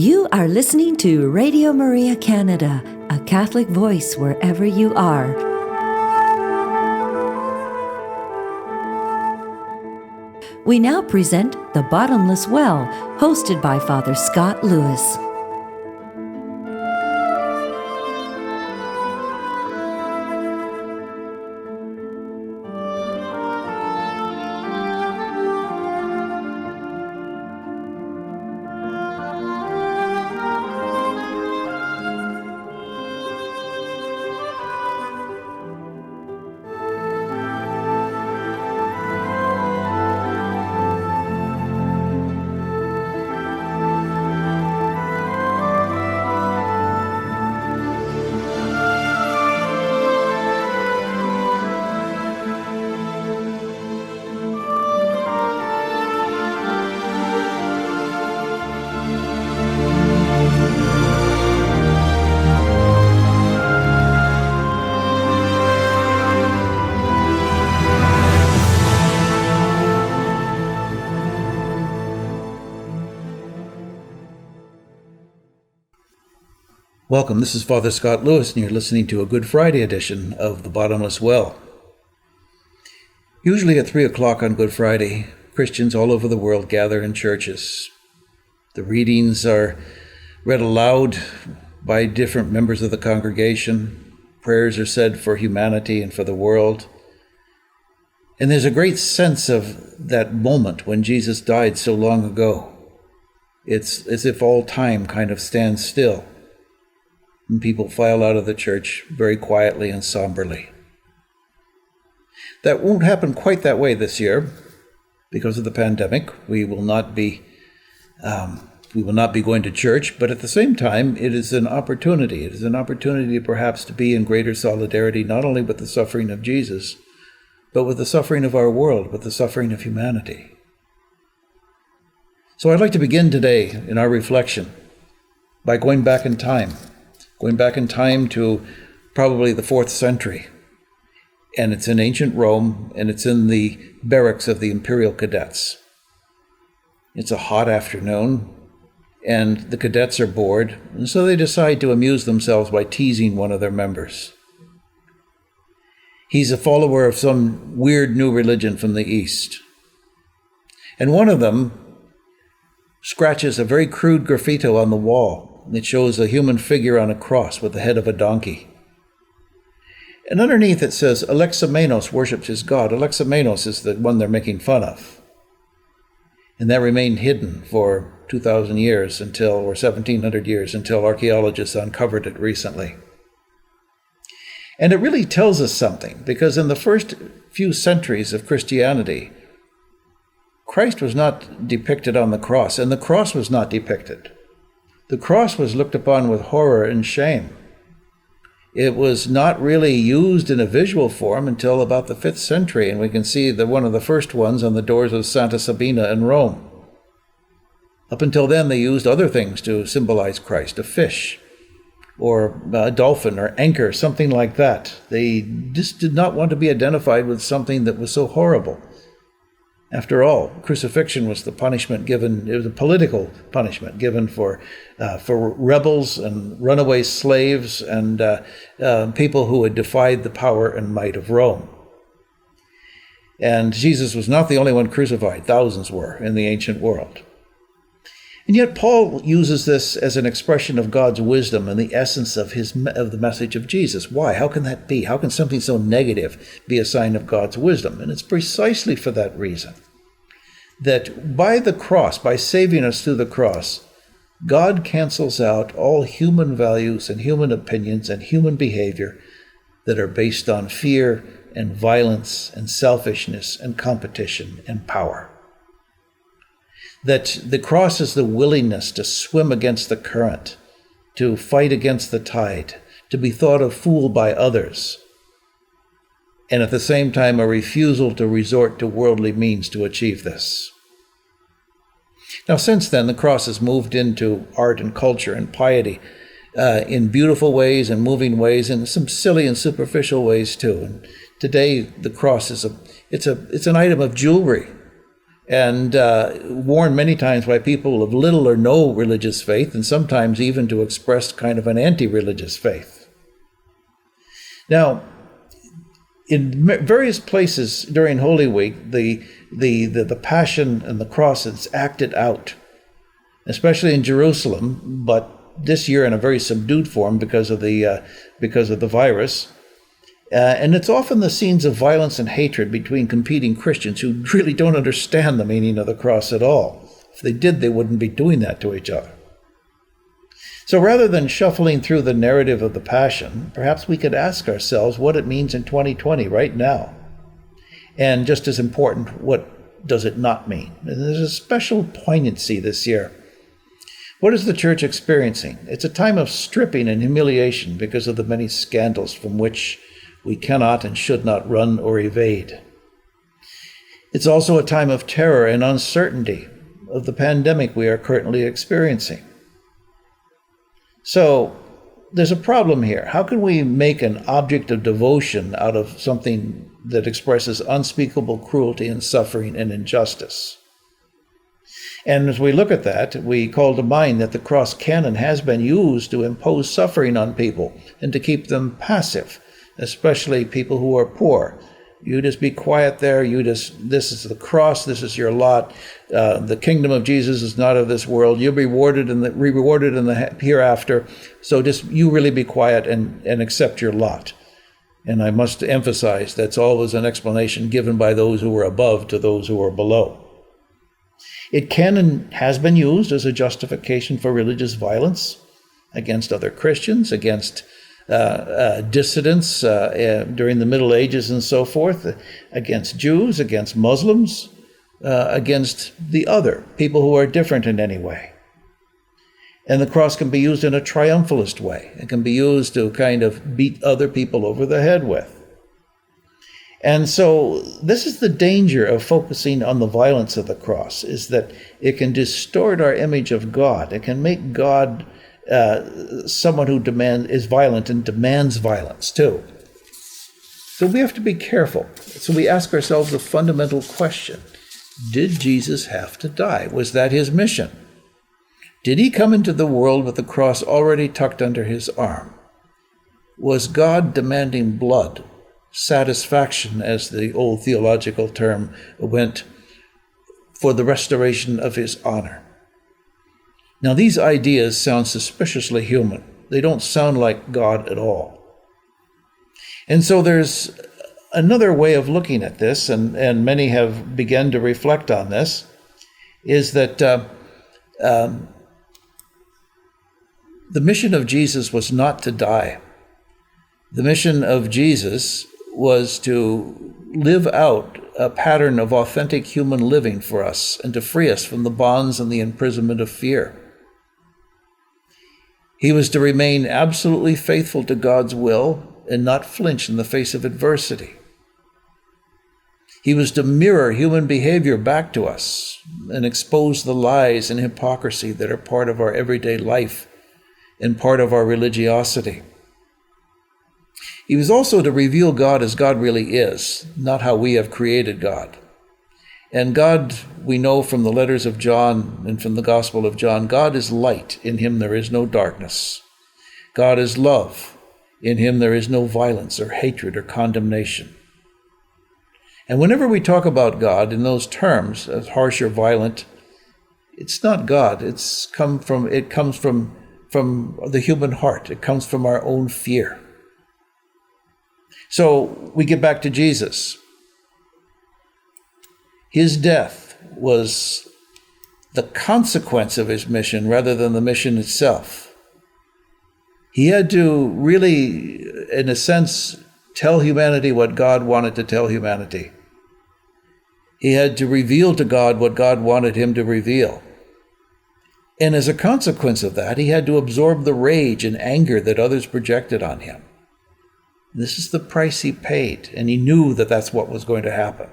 You are listening to Radio Maria Canada, a Catholic voice wherever you are. We now present The Bottomless Well, hosted by Father Scott Lewis. Welcome, this is Father Scott Lewis, and you're listening to a Good Friday edition of The Bottomless Well. Usually at 3 o'clock on Good Friday, Christians all over the world gather in churches. The readings are read aloud by different members of the congregation. Prayers are said for humanity and for the world. And there's a great sense of that moment when Jesus died so long ago. It's as if all time kind of stands still. And people file out of the church very quietly and somberly. That won't happen quite that way this year because of the pandemic. We will not be going to church, but at the same time, it is an opportunity. It is an opportunity perhaps to be in greater solidarity, not only with the suffering of Jesus, but with the suffering of our world, with the suffering of humanity. So I'd like to begin today in our reflection by going back in time to probably the 4th century. And it's in ancient Rome, and it's in the barracks of the imperial cadets. It's a hot afternoon, and the cadets are bored, and so they decide to amuse themselves by teasing one of their members. He's a follower of some weird new religion from the East. And one of them scratches a very crude graffito on the wall. It shows a human figure on a cross with the head of a donkey. And underneath it says, Alexamenos worships his god. Alexamenos is the one they're making fun of. And that remained hidden for 2,000 years or 1,700 years until archaeologists uncovered it recently. And it really tells us something, because in the first few centuries of Christianity, Christ was not depicted on the cross, and the cross was not depicted. The cross was looked upon with horror and shame. It was not really used in a visual form until about the 5th century, and we can see one of the first ones on the doors of Santa Sabina in Rome. Up until then, they used other things to symbolize Christ, a fish, or a dolphin, or anchor, something like that. They just did not want to be identified with something that was so horrible. After all, crucifixion was the punishment given, it was a political punishment given for rebels and runaway slaves and people who had defied the power and might of Rome. And Jesus was not the only one crucified. Thousands were in the ancient world. And yet Paul uses this as an expression of God's wisdom and the essence of the message of Jesus. Why? How can that be? How can something so negative be a sign of God's wisdom? And it's precisely for that reason that by the cross, by saving us through the cross, God cancels out all human values and human opinions and human behavior that are based on fear and violence and selfishness and competition and power. That the cross is the willingness to swim against the current, to fight against the tide, to be thought a fool by others, and at the same time a refusal to resort to worldly means to achieve this. Now, since then, the cross has moved into art and culture and piety in beautiful ways and moving ways, and some silly and superficial ways too. And today, the cross is it's an item of jewelry. and warned many times by people of little or no religious faith, and sometimes even to express kind of an anti-religious faith. Now, in various places during Holy Week, the Passion and the Cross is acted out, especially in Jerusalem, but this year in a very subdued form because of the virus. And it's often the scenes of violence and hatred between competing Christians who really don't understand the meaning of the cross at all. If they did, they wouldn't be doing that to each other. So rather than shuffling through the narrative of the Passion, perhaps we could ask ourselves what it means in 2020 right now. And just as important, what does it not mean? And there's a special poignancy this year. What is the church experiencing? It's a time of stripping and humiliation because of the many scandals from which we cannot and should not run or evade. It's also a time of terror and uncertainty of the pandemic we are currently experiencing. So there's a problem here. How can we make an object of devotion out of something that expresses unspeakable cruelty and suffering and injustice? And as we look at that, we call to mind that the cross can and has been used to impose suffering on people and to keep them passive, especially people who are poor. You just be quiet there. This is the cross. This is your lot. The kingdom of Jesus is not of this world. You'll be rewarded in the hereafter. So just you really be quiet and accept your lot. And I must emphasize that's always an explanation given by those who are above to those who are below. It can and has been used as a justification for religious violence against other Christians, against dissidents during the Middle Ages and so forth, against Jews, against Muslims, against the other, people who are different in any way. And the cross can be used in a triumphalist way. It can be used to kind of beat other people over the head with. And so this is the danger of focusing on the violence of the cross, is that it can distort our image of God. It can make God someone who is violent and demands violence too. So we have to be careful. So we ask ourselves a fundamental question. Did Jesus have to die? Was that his mission? Did he come into the world with the cross already tucked under his arm? Was God demanding blood, satisfaction, as the old theological term went, for the restoration of his honor? Now, these ideas sound suspiciously human. They don't sound like God at all. And so there's another way of looking at this, and many have begun to reflect on this, is that the mission of Jesus was not to die. The mission of Jesus was to live out a pattern of authentic human living for us and to free us from the bonds and the imprisonment of fear. He was to remain absolutely faithful to God's will and not flinch in the face of adversity. He was to mirror human behavior back to us and expose the lies and hypocrisy that are part of our everyday life and part of our religiosity. He was also to reveal God as God really is, not how we have created God. And God, we know from the letters of John and from the Gospel of John, God is light. In him there is no darkness. God is love. In him there is no violence or hatred or condemnation. And whenever we talk about God in those terms, as harsh or violent, it's not God. It comes from the human heart. It comes from our own fear. So we get back to Jesus. His death was the consequence of his mission rather than the mission itself. He had to really, in a sense, tell humanity what God wanted to tell humanity. He had to reveal to God what God wanted him to reveal. And as a consequence of that, he had to absorb the rage and anger that others projected on him. This is the price he paid, and he knew that that's what was going to happen.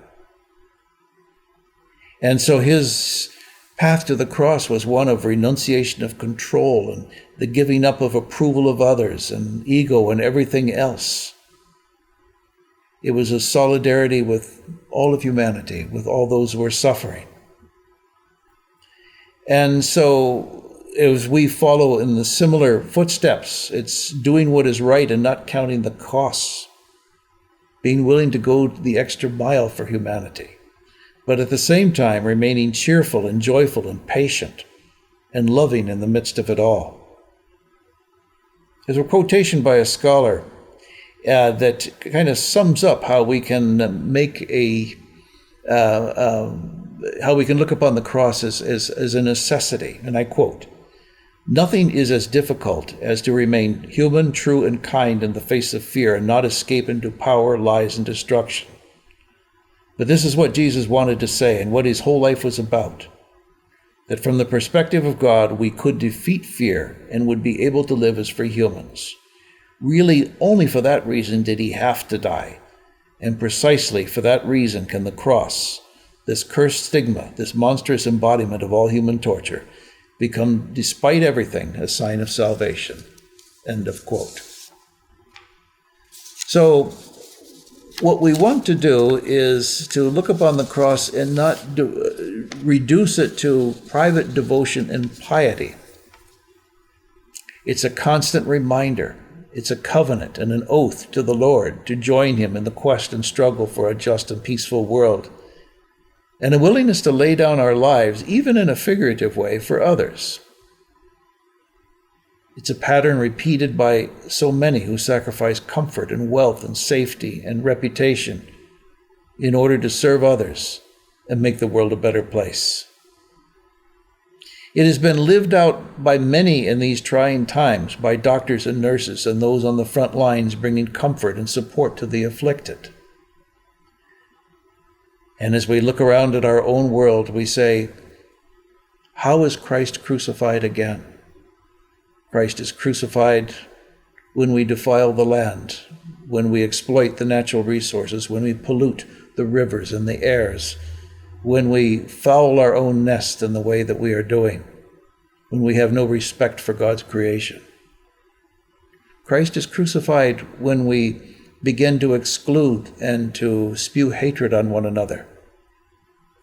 And so his path to the cross was one of renunciation of control and the giving up of approval of others and ego and everything else. It was a solidarity with all of humanity, with all those who were suffering. And so as we follow in the similar footsteps, it's doing what is right and not counting the costs, being willing to go the extra mile for humanity, but at the same time remaining cheerful and joyful and patient and loving in the midst of it all. There's a quotation by a scholar that kind of sums up how we can how we can look upon the cross as a necessity. And I quote, "Nothing is as difficult as to remain human, true, and kind in the face of fear and not escape into power, lies, and destruction. But this is what Jesus wanted to say and what his whole life was about. That from the perspective of God, we could defeat fear and would be able to live as free humans. Really, only for that reason did he have to die. And precisely for that reason can the cross, this cursed stigma, this monstrous embodiment of all human torture, become, despite everything, a sign of salvation." End of quote. So, what we want to do is to look upon the cross and not reduce it to private devotion and piety. It's a constant reminder. It's a covenant and an oath to the Lord to join him in the quest and struggle for a just and peaceful world, and a willingness to lay down our lives, even in a figurative way, for others. It's a pattern repeated by so many who sacrifice comfort and wealth and safety and reputation in order to serve others and make the world a better place. It has been lived out by many in these trying times, by doctors and nurses and those on the front lines bringing comfort and support to the afflicted. And as we look around at our own world, we say, how is Christ crucified again? Christ is crucified when we defile the land, when we exploit the natural resources, when we pollute the rivers and the airs, when we foul our own nest in the way that we are doing, when we have no respect for God's creation. Christ is crucified when we begin to exclude and to spew hatred on one another.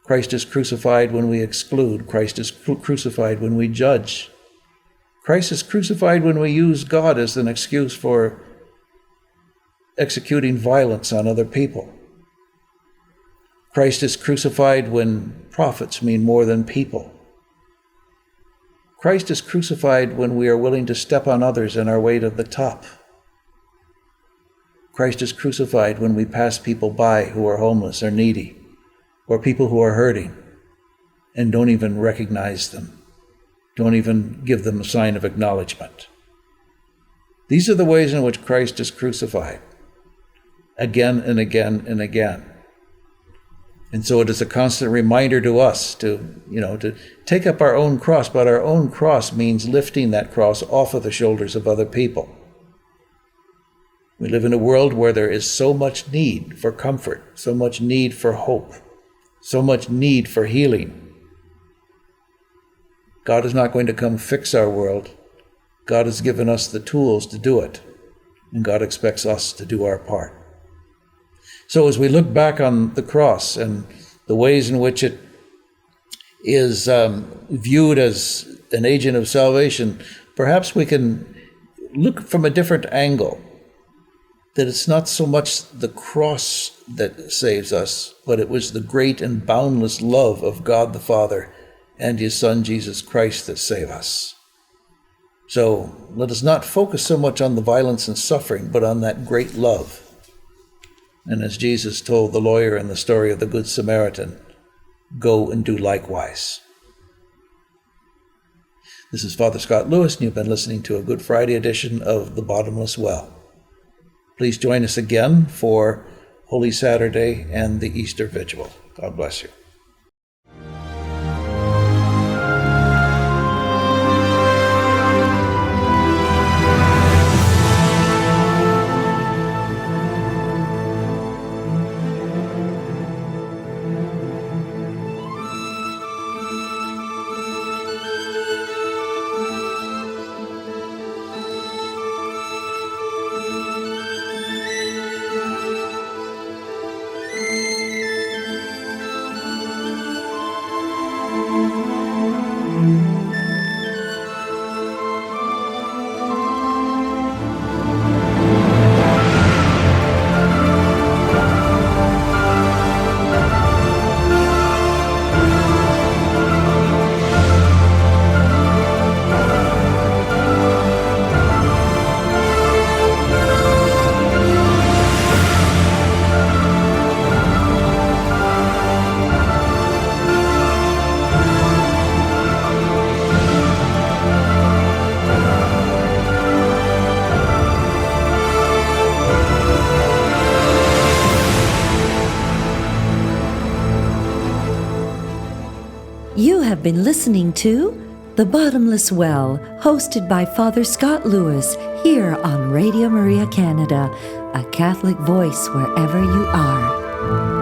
Christ is crucified when we exclude. Christ is crucified when we judge. Christ is crucified when we use God as an excuse for executing violence on other people. Christ is crucified when profits mean more than people. Christ is crucified when we are willing to step on others in our way to the top. Christ is crucified when we pass people by who are homeless or needy, or people who are hurting, and don't even recognize them, don't even give them a sign of acknowledgement. These are the ways in which Christ is crucified, again and again and again. And so it is a constant reminder to us to take up our own cross, but our own cross means lifting that cross off of the shoulders of other people. We live in a world where there is so much need for comfort, so much need for hope, so much need for healing. God is not going to come fix our world. God has given us the tools to do it, and God expects us to do our part. So as we look back on the cross and the ways in which it is viewed as an agent of salvation, perhaps we can look from a different angle, that it's not so much the cross that saves us, but it was the great and boundless love of God the Father and his Son Jesus Christ that save us. So let us not focus so much on the violence and suffering, but on that great love. And as Jesus told the lawyer in the story of the Good Samaritan, go and do likewise. This is Father Scott Lewis, and you've been listening to a Good Friday edition of The Bottomless Well. Please join us again for Holy Saturday and the Easter Vigil. God bless you. have been listening to The Bottomless Well, hosted by Father Scott Lewis, here on Radio Maria Canada, a Catholic voice wherever you are.